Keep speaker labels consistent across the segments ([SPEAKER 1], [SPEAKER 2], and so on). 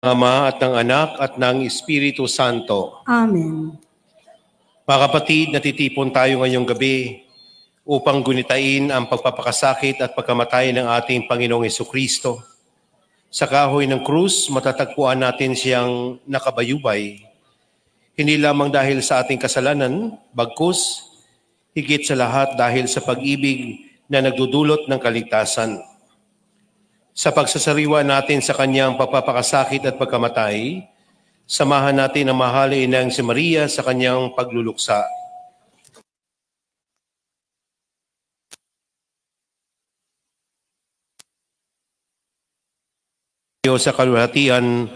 [SPEAKER 1] Ama at ng Anak at ng Espiritu Santo.
[SPEAKER 2] Amen.
[SPEAKER 1] Mga kapatid, natitipon tayo ngayong gabi upang gunitain ang pagpapakasakit at pagkamatay ng ating Panginoong Hesukristo. Sa kahoy ng krus, matatagpuan natin siyang nakabayubay. Hindi lamang dahil sa ating kasalanan, bagkus, higit sa lahat dahil sa pag-ibig na nagdudulot ng kaligtasan. Sa pagsasariwa natin sa kanyang pagpapakasakit at pagkamatay, samahan natin ang mahal na Inang si Maria sa kanyang pagluluksa. Sa kaluwalhatian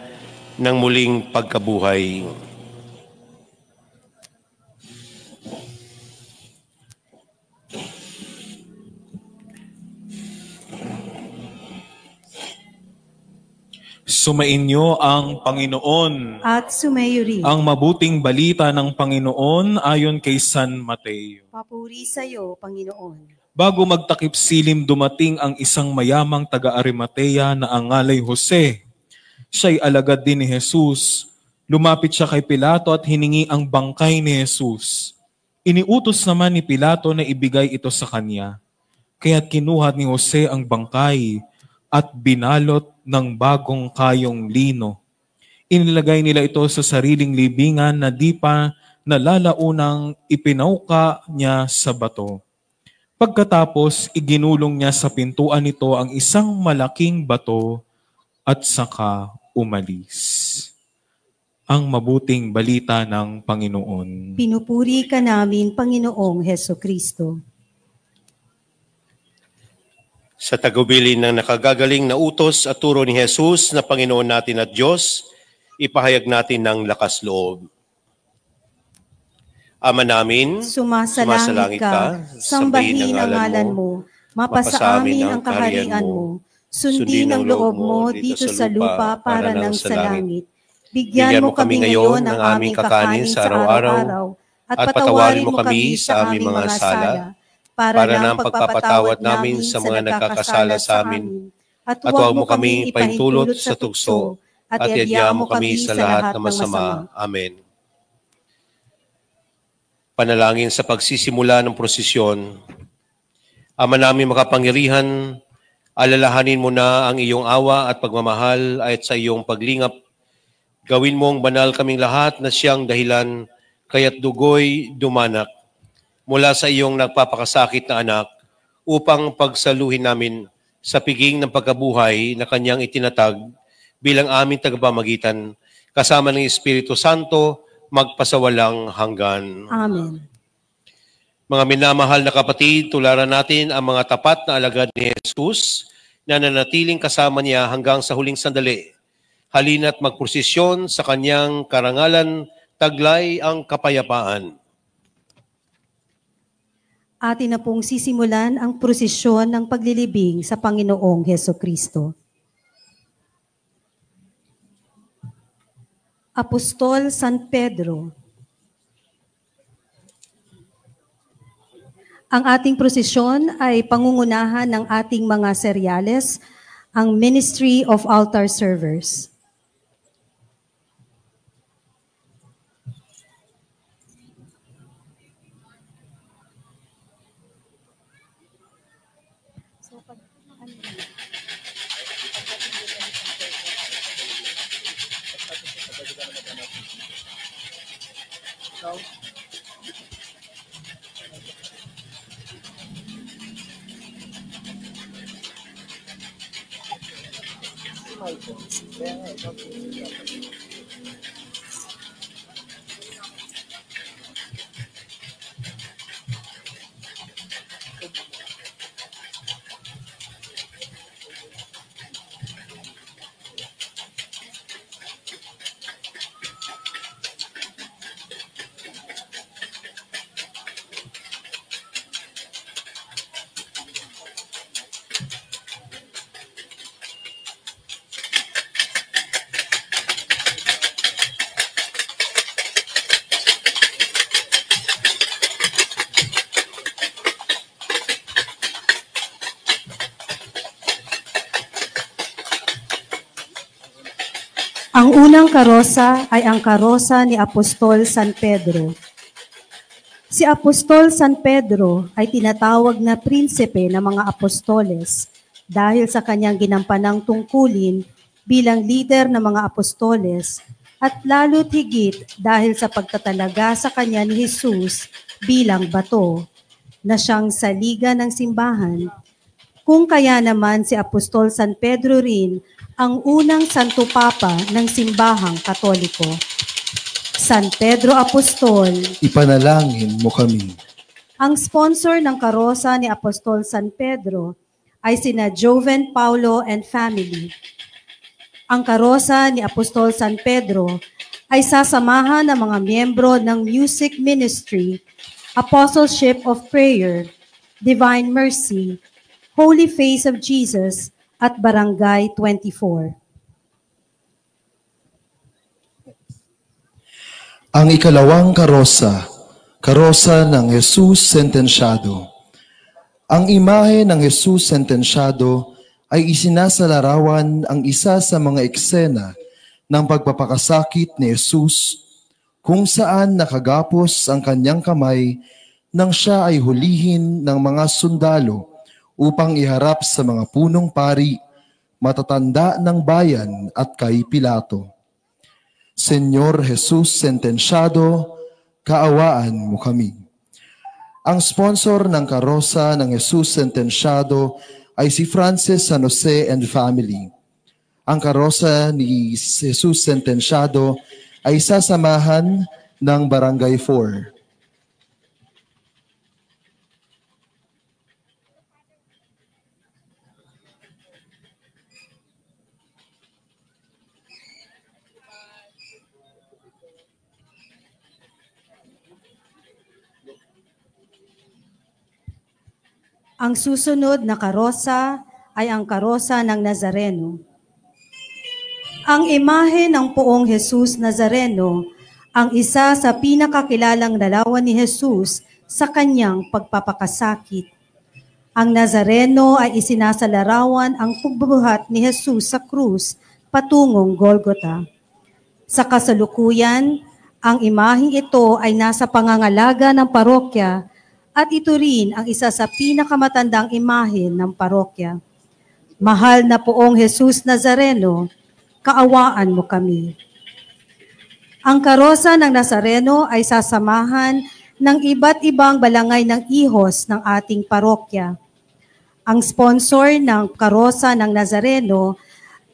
[SPEAKER 1] ng muling pagkabuhay.
[SPEAKER 3] Sumainyo ang Panginoon
[SPEAKER 2] At sumayo rin.
[SPEAKER 3] ang mabuting balita ng Panginoon ayon kay San Mateo.
[SPEAKER 2] Papuri sa iyo, Panginoon.
[SPEAKER 3] Bago magtakip silim, dumating ang isang mayamang taga-Arimatea na ang ngalay Jose. Siya'y alagad din ni Jesus. Lumapit siya kay Pilato at hiningi ang bangkay ni Jesus. Iniutos naman ni Pilato na ibigay ito sa kanya. Kaya't kinuha ni Jose ang bangkay at binalot ng bagong kayong lino. Inilagay nila ito sa sariling libingan na di pa nalalaunang ipinauka niya sa bato. Pagkatapos, iginulong niya sa pintuan nito ang isang malaking bato at saka umalis. Ang mabuting balita ng Panginoon.
[SPEAKER 2] Pinupuri ka namin, Panginoong Hesukristo.
[SPEAKER 1] Sa tagubilin ng nakagagaling na utos at turo ni Jesus na Panginoon natin at Diyos, ipahayag natin ng lakas loob. Ama namin,
[SPEAKER 2] Sumasalangit ka, sambahin ang ngalan mo, mapasa amin ang kaharian mo, sundin ang loob mo dito sa lupa para ng sa langit. Bigyan mo kami ngayon ng aming kakanin sa araw-araw, at patawarin mo kami sa aming mga sala, para ng pagpapatawad namin sa mga nagkakasala sa amin. At huwag mo kaming ipahintulot sa tukso, at iadya mo kami sa lahat ng masama.
[SPEAKER 1] Amen. Panalangin sa pagsisimula ng prosesyon. Ama namin makapangyarihan, alalahanin mo na ang iyong awa at pagmamahal at sa iyong paglingap. Gawin mong banal kaming lahat na siyang dahilan kaya't dugoy dumanak mula sa iyong nagpapakasakit na anak upang pagsaluhin namin sa piging ng pagkabuhay na kanyang itinatag bilang aming tagapamagitan kasama ng Espiritu Santo magpasawalang hanggan.
[SPEAKER 2] Amen.
[SPEAKER 1] Mga minamahal na kapatid, tularan natin ang mga tapat na alagad ni Jesus na nanatiling kasama niya hanggang sa huling sandali. Halina't magprosesyon sa kanyang karangalan, taglay ang kapayapaan.
[SPEAKER 2] Atin na pong sisimulan ang prosesyon ng paglilibing sa Panginoong Hesukristo. Apostol San Pedro. Ang ating prosesyon ay pangungunahan ng ating mga seryales, ang Ministry of Altar Servers. Ang unang karosa ay ang karosa ni Apostol San Pedro. Si Apostol San Pedro ay tinatawag na prinsipe ng mga apostoles dahil sa kanyang ginampanang tungkulin bilang leader ng mga apostoles at lalo't higit dahil sa pagtatalaga sa kanya ni Jesus bilang bato na siyang saliga ng simbahan. Kung kaya naman si Apostol San Pedro rin ang unang Santo Papa ng simbahang Katoliko. San Pedro Apostol,
[SPEAKER 4] ipanalangin mo kami.
[SPEAKER 2] Ang sponsor ng karosa ni Apostol San Pedro ay sina Joven Paulo and family. Ang karosa ni Apostol San Pedro ay sasamahan ng mga miyembro ng Music Ministry, Apostleship of Prayer, Divine Mercy, Holy Face of Jesus, at Barangay 24.
[SPEAKER 4] Ang ikalawang karosa, karosa ng Jesus sentensyado. Ang imahe ng Jesus sentensyado ay isinasalarawan ang isa sa mga eksena ng pagpapakasakit ni Jesus kung saan nakagapos ang kanyang kamay nang siya ay hulihin ng mga sundalo upang iharap sa mga punong pari, matatanda ng bayan at kay Pilato. Senyor Jesus sentensyado, kaawaan mo kami. Ang sponsor ng karosa ng Jesus sentensyado ay si Francis San Jose and family. Ang karosa ni Jesus sentensyado ay sasamahan ng Barangay 4.
[SPEAKER 2] Ang susunod na karosa ay ang karosa ng Nazareno. Ang imahe ng poong Jesus Nazareno ang isa sa pinakakilalang larawan ni Jesus sa kanyang pagpapakasakit. Ang Nazareno ay isinasalarawan ang pagbubuhat ni Jesus sa krus patungong Golgota. Sa kasalukuyan, ang imaheng ito ay nasa pangangalaga ng parokya at ito rin ang isa sa pinakamatandang imahe ng parokya. Mahal na poong Jesus Nazareno, kaawaan mo kami. Ang karosa ng Nazareno ay sasamahan ng iba't ibang balangay ng ihos ng ating parokya. Ang sponsor ng karosa ng Nazareno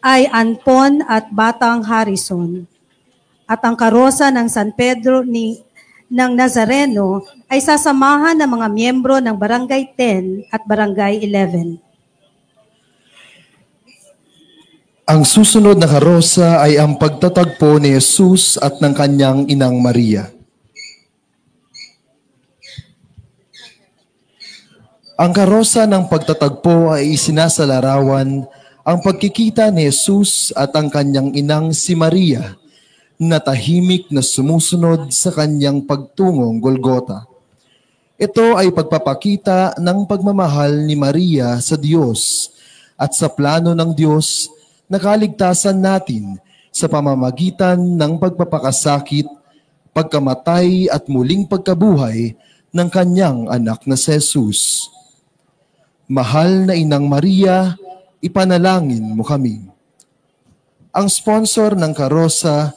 [SPEAKER 2] ay Anpon at Batang Harrison. At ang karosa ng San Pedro ng Nazareno ay sasamahan ng mga miyembro ng Barangay 10 at Barangay 11.
[SPEAKER 4] Ang susunod na karosa ay ang pagtatagpo ni Jesus at ng kanyang inang Maria. Ang karosa ng pagtatagpo ay isinasalarawan ang pagkikita ni Jesus at ang kanyang inang si Maria na tahimik na sumusunod sa kanyang pagtungong Golgota. Ito ay pagpapakita ng pagmamahal ni Maria sa Diyos at sa plano ng Diyos na kaligtasan natin sa pamamagitan ng pagpapakasakit, pagkamatay at muling pagkabuhay ng kanyang anak na si Jesus. Mahal na Inang Maria, ipanalangin mo kami. Ang sponsor ng karosa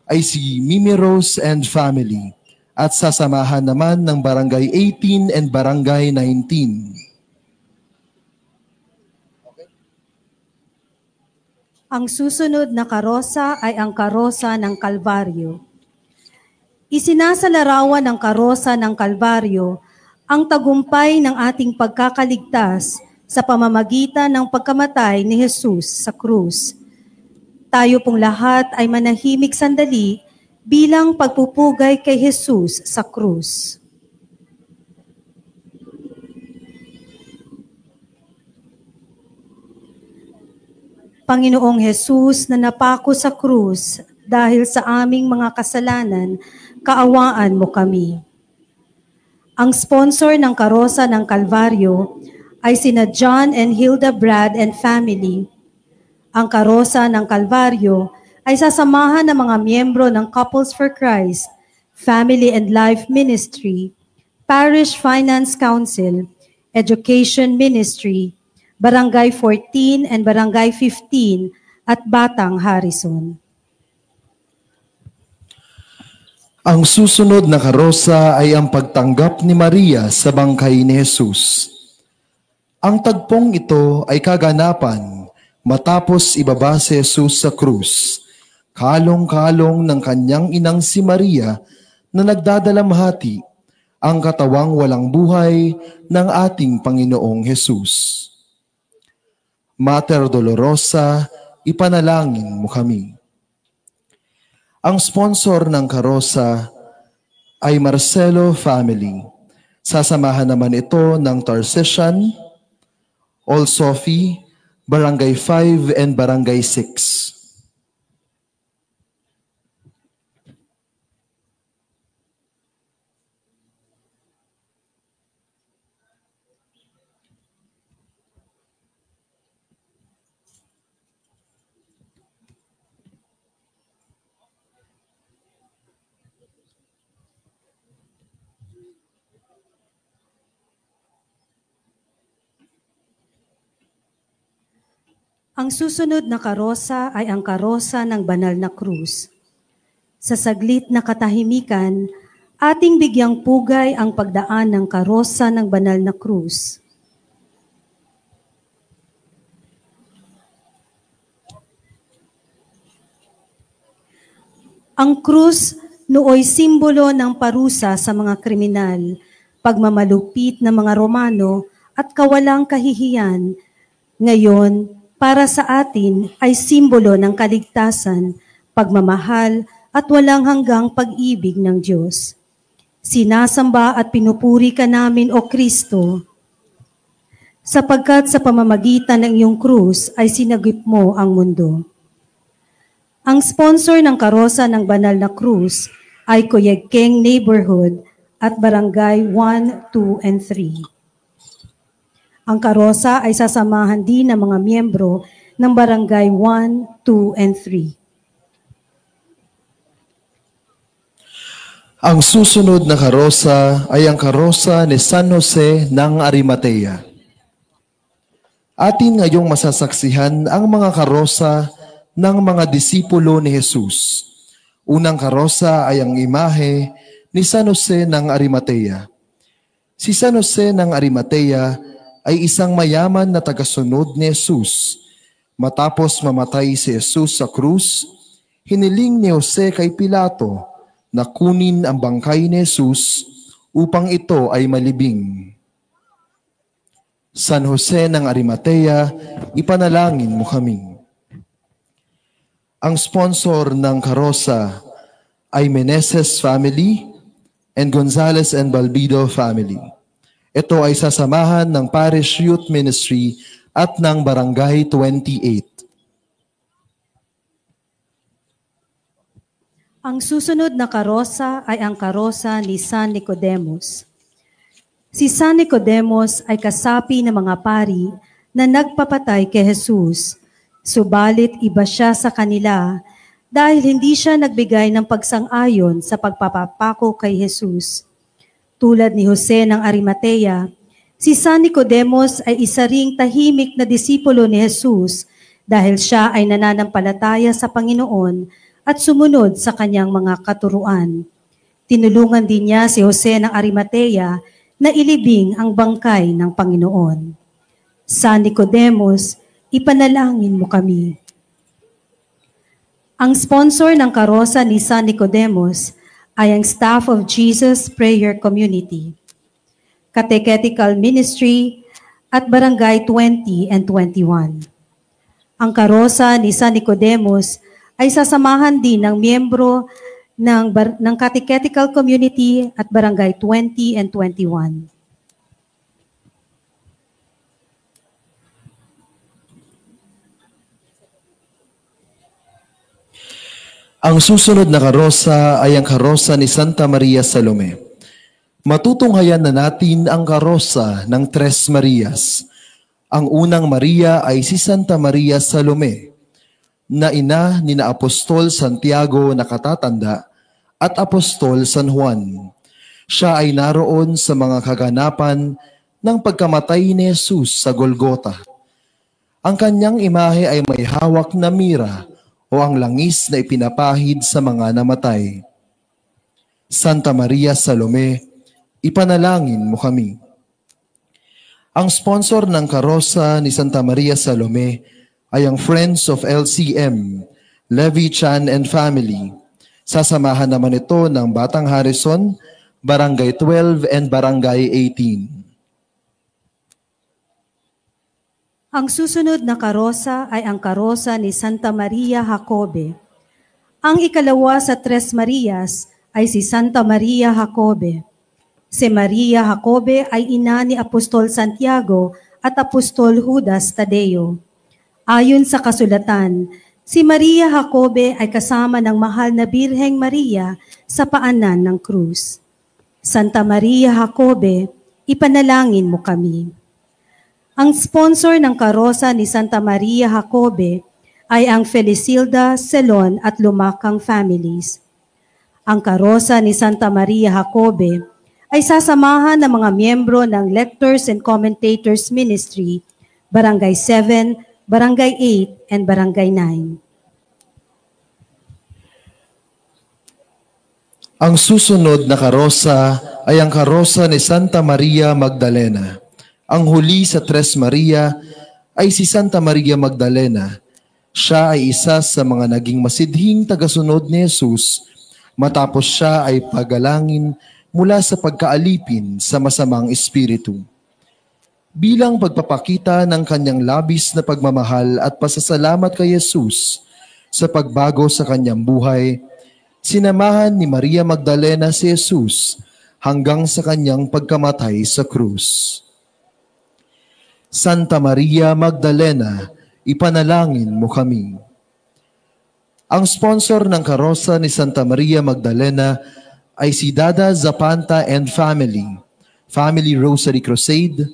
[SPEAKER 4] ay si Mimi Rose and family at sasamahan naman ng Barangay 18 and Barangay 19.
[SPEAKER 2] Ang susunod na karosa ay ang karosa ng Kalbaryo. Isinasalarawan ng karosa ng Kalbaryo ang tagumpay ng ating pagkakaligtas sa pamamagitan ng pagkamatay ni Jesus sa krus. Tayo pong lahat ay manahimik sandali bilang pagpupugay kay Jesus sa krus. Panginoong Jesus na napako sa krus dahil sa aming mga kasalanan, kaawaan mo kami. Ang sponsor ng karosa ng Kalbaryo ay sina John and Hilda Brad and family. Ang karosa ng Kalbaryo ay sasamahan ng mga miyembro ng Couples for Christ, Family and Life Ministry, Parish Finance Council, Education Ministry, Barangay 14 and Barangay 15 at Batang Harrison.
[SPEAKER 4] Ang susunod na karosa ay ang pagtanggap ni Maria sa bangkay ni Jesus. Ang tagpong ito ay kaganapan matapos ibaba si Jesus sa krus, kalong-kalong ng kanyang inang si Maria na nagdadalamhati ang katawang walang buhay ng ating Panginoong Jesus. Mater Dolorosa, ipanalangin mo kami. Ang sponsor ng karosa ay Marcelo Family. Sasamahan naman ito ng Tarsician, All Sophie, Barangay 5 and Barangay 6.
[SPEAKER 2] Ang susunod na karosa ay ang karosa ng banal na krus. Sa saglit na katahimikan, ating bigyang pugay ang pagdaan ng karosa ng banal na krus. Ang krus nooy simbolo ng parusa sa mga kriminal, pagmamalupit ng mga Romano at kawalang kahihiyan. Ngayon, para sa atin ay simbolo ng kaligtasan, pagmamahal at walang hanggang pag-ibig ng Diyos. Sinasamba at pinupuri ka namin, O Kristo, sapagkat sa pamamagitan ng iyong krus ay sinagip mo ang mundo. Ang sponsor ng karosa ng banal na krus ay Cuyegkeng Neighborhood at Barangay 1, 2, and 3. Ang karosa ay sasamahan din ng mga miyembro ng Barangay 1, 2, and 3.
[SPEAKER 4] Ang susunod na karosa ay ang karosa ni San Jose ng Arimatea. Atin ngayong masasaksihan ang mga karosa ng mga disipulo ni Jesus. Unang karosa ay ang imahe ni San Jose ng Arimatea. Si San Jose ng Arimatea ay isang mayaman na tagasunod ni Jesus. Matapos mamatay si Jesus sa krus, hiniling ni Jose kay Pilato na kunin ang bangkay ni Jesus upang ito ay malibing. San Jose ng Arimatea, ipanalangin mo kami. Ang sponsor ng karosa ay Meneses Family and Gonzales and Balbido Family. Ito ay sasamahan ng Parish Youth Ministry at ng Barangay 28.
[SPEAKER 2] Ang susunod na karosa ay ang karosa ni San Nicodemus. Si San Nicodemus ay kasapi ng mga pari na nagpapatay kay Jesus. Subalit iba siya sa kanila dahil hindi siya nagbigay ng pagsang-ayon sa pagpapapako kay Jesus. Tulad ni Jose ng Arimatea, si San Nicodemus ay isa ring tahimik na disipulo ni Jesus dahil siya ay nananampalataya sa Panginoon at sumunod sa kanyang mga katuruan. Tinulungan din niya si Jose ng Arimatea na ilibing ang bangkay ng Panginoon. San Nicodemus, ipanalangin mo kami. Ang sponsor ng karosa ni San Nicodemus ay ang Staff of Jesus Prayer Community, Catechetical Ministry at Barangay 20 and 21. Ang karosa ni San Nicodemus ay sasamahan din ng miyembro ng Catechetical Community at Barangay 20 and 21.
[SPEAKER 4] Ang susunod na karosa ay ang karosa ni Santa Maria Salome. Matutunghayan na natin ang karosa ng Tres Marias. Ang unang Maria ay si Santa Maria Salome. na ina ni na Apostol Santiago na katatanda at Apostol San Juan. Siya ay naroon sa mga kaganapan ng pagkamatay ni Jesus sa Golgota. Ang kanyang imahe ay may hawak na mira o ang langis na ipinapahid sa mga namatay. Santa Maria Salome, ipanalangin mo kami. Ang sponsor ng karosa ni Santa Maria Salome ay ang Friends of LCM, Levi Chan and Family. Sasamahan naman ito ng Batang Harrison, Barangay 12 and Barangay 18.
[SPEAKER 2] Ang susunod na karosa ay ang karosa ni Santa Maria Jacobe. Ang ikalawa sa Tres Marias ay si Santa Maria Jacobe. Si Maria Jacobe ay ina ni Apostol Santiago at Apostol Judas Tadeo. Ayon sa kasulatan, si Maria Jacobe ay kasama ng mahal na Birheng Maria sa paanan ng krus. Santa Maria Jacobe, ipanalangin mo kami. Ang sponsor ng karosa ni Santa Maria Jacobe ay ang Felicilda, Celon at Lumakang families. Ang karosa ni Santa Maria Jacobe ay sasamahan ng mga miyembro ng Lectors and Commentators Ministry, Barangay 7, Barangay 8, and Barangay 9.
[SPEAKER 4] Ang susunod na karosa ay ang karosa ni Santa Maria Magdalena. Ang huli sa Tres Maria ay si Santa Maria Magdalena. Siya ay isa sa mga naging masidhing tagasunod ni Jesus matapos siya ay pagalangin mula sa pagkaalipin sa masamang espiritu. Bilang pagpapakita ng kanyang labis na pagmamahal at pasasalamat kay Jesus sa pagbago sa kanyang buhay, sinamahan ni Maria Magdalena si Jesus hanggang sa kanyang pagkamatay sa krus. Santa Maria Magdalena, ipanalangin mo kami. Ang sponsor ng karosa ni Santa Maria Magdalena ay si Dada Zapanta and Family, Family Rosary Crusade,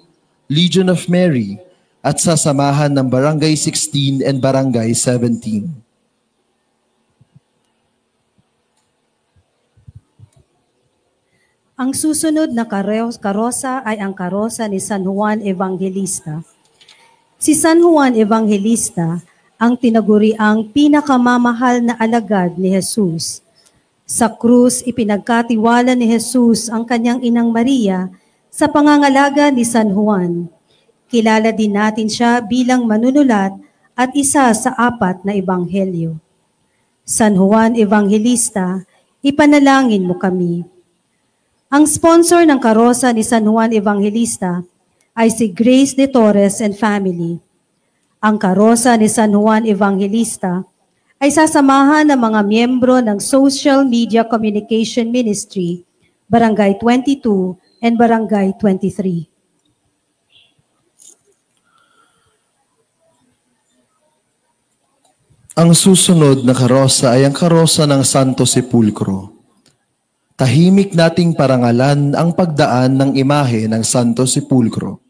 [SPEAKER 4] Legion of Mary, at sasamahan ng Barangay 16 and Barangay 17.
[SPEAKER 2] Ang susunod na karosa ay ang karosa ni San Juan Evangelista. Si San Juan Evangelista ang tinaguriang pinakamamahal na alagad ni Jesus. Sa krus, ipinagkatiwala ni Jesus ang kanyang inang Maria sa pangangalaga ni San Juan. Kilala din natin siya bilang manunulat at isa sa 4 na ebanghelyo. San Juan Evangelista, ipanalangin mo kami. Ang sponsor ng karosa ni San Juan Evangelista ay si Grace de Torres and Family. Ang karosa ni San Juan Evangelista ay sasamahan ng mga miyembro ng Social Media Communication Ministry, Barangay 22 and Barangay 23.
[SPEAKER 4] Ang susunod na karosa ay ang karosa ng Santo Sepulcro. Tahimik nating parangalan ang pagdaan ng imahe ng Santo Sepulcro.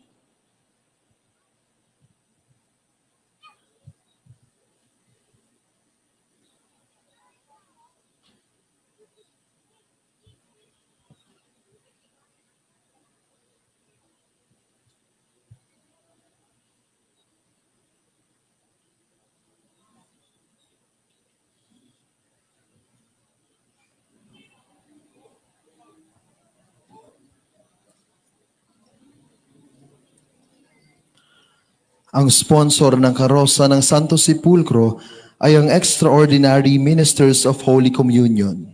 [SPEAKER 4] Ang sponsor ng karosa ng Santo Sepulcro ay ang Extraordinary Ministers of Holy Communion.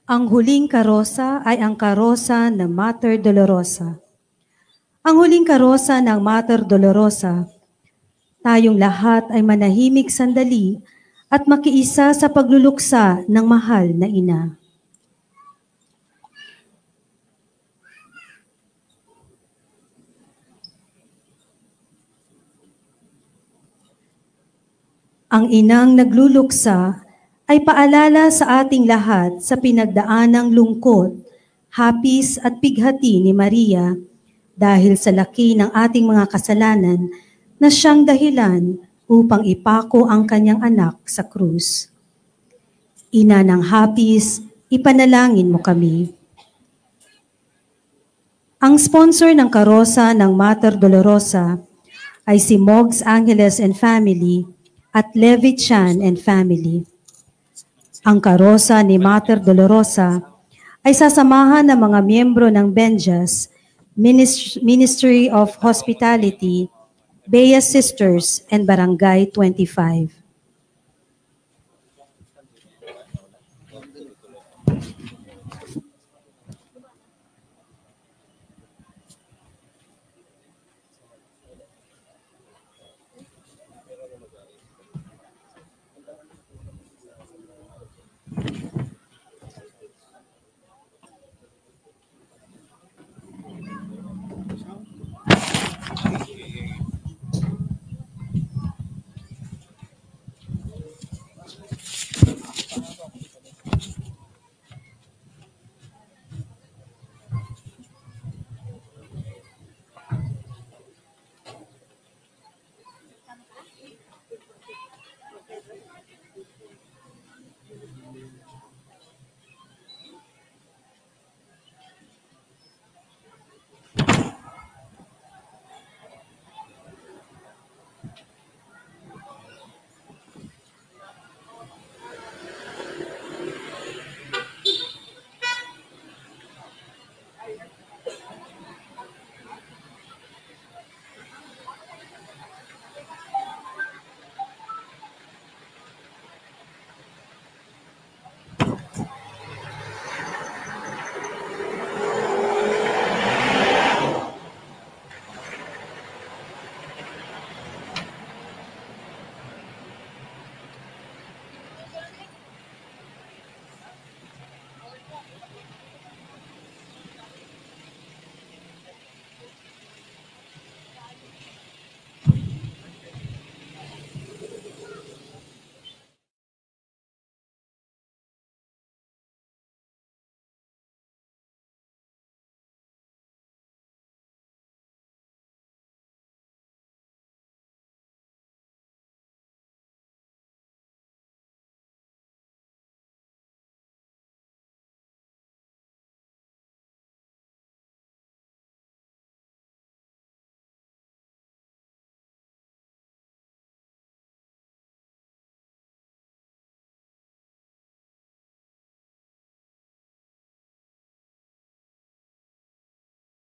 [SPEAKER 2] Ang huling karosa ay ang karosa ng Mater Dolorosa. Ang huling karosa ng Mater Dolorosa, tayong lahat ay manahimik sandali at makiisa sa pagluluksa ng mahal na ina. Ang inang nagluluksa ay paalala sa ating lahat sa pinagdaanang lungkot, hapis at bighati ni Maria, dahil sa laki ng ating mga kasalanan na siyang dahilan upang ipako ang kanyang anak sa krus. Ina ng hapis, ipanalangin mo kami. Ang sponsor ng karosa ng Mater Dolorosa ay si Mogs Angeles and Family at Levi Chan and Family. Ang karosa ni Mater Dolorosa ay sasamahan ng mga miyembro ng Benjas, Ministry of Hospitality, Bea Sisters, and Barangay 25.